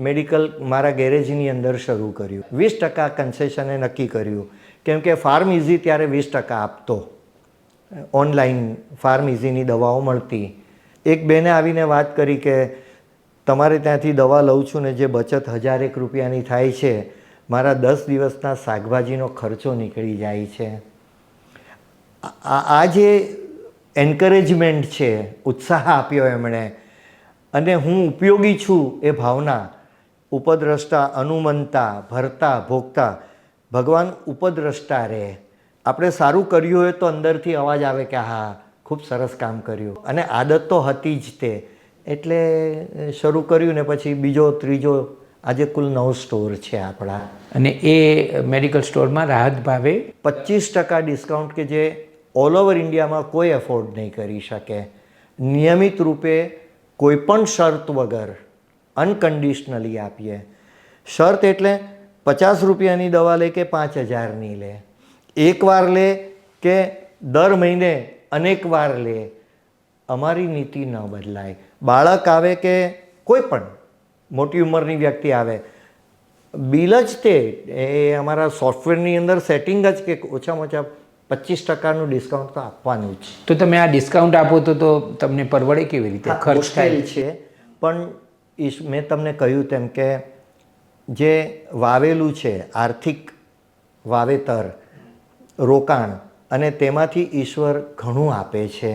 Medical મારા ગેરેજની અંદર શરૂ કર્યું. 20% કન્સેશને નક્કી કર્યું, કેમ કે ફાર્મ ઇઝી ત્યારે 20% આપતો. ઓનલાઈન ફાર્મ ઇઝીની દવાઓ મળતી. એક બેને આવીને વાત કરી કે તમારે ત્યાંથી દવા લઉં છું ને જે બચત 1001 રૂપિયાની થાય છે, મારા 10 દિવસના શાકભાજીનો ખર્ચો નીકળી જાય છે. આ જે એન્કરેજમેન્ટ છે, ઉત્સાહ આપ્યો એમણે, અને હું ઉપયોગી છું એ ભાવના, ઉપદ્રષ્ટા, અનુમંતા, ભરતા, ભોગતા, ભગવાન ઉપદ્રષ્ટા રહે. આપણે સારું કર્યું હોય તો અંદરથી અવાજ આવે કે હા ખૂબ સરસ કામ કર્યું, અને આદત તો હતી જ તે, એટલે શરૂ કર્યું ને પછી બીજો ત્રીજો આજે કુલ 9 સ્ટોર છે આપણા. અને એ મેડિકલ સ્ટોરમાં રાહત ભાવે 25% ડિસ્કાઉન્ટ કે જે ઓલ ઓવર ઇન્ડિયામાં કોઈ એફોર્ડ નહીં કરી શકે. નિયમિત રૂપે કોઈ પણ શરત વગર અનકન્ડિશનલી આપીએ. શરત એટલે 50 રૂપિયાની દવા લે કે 5000ની લે, એકવાર લે કે દર મહિને અનેક વાર લે, અમારી નીતિ ન બદલાય. બાળક આવે કે કોઈ પણ મોટી ઉંમરની વ્યક્તિ આવે, બિલ જ તે એ અમારા સોફ્ટવેરની અંદર સેટિંગ જ કે ઓછામાં ઓછા 25%નું ડિસ્કાઉન્ટ તો આપવાનું જ. તો તમે આ ડિસ્કાઉન્ટ આપો તો તમને પરવડે કેવી રીતે? ખર્ચ થાય મુશ્કેલ છે, પણ મેં તમને કહ્યું તેમ કે જે વાવેલું છે આર્થિક વાવેતર, રોકાણ, અને તેમાંથી ઈશ્વર ઘણું આપે છે.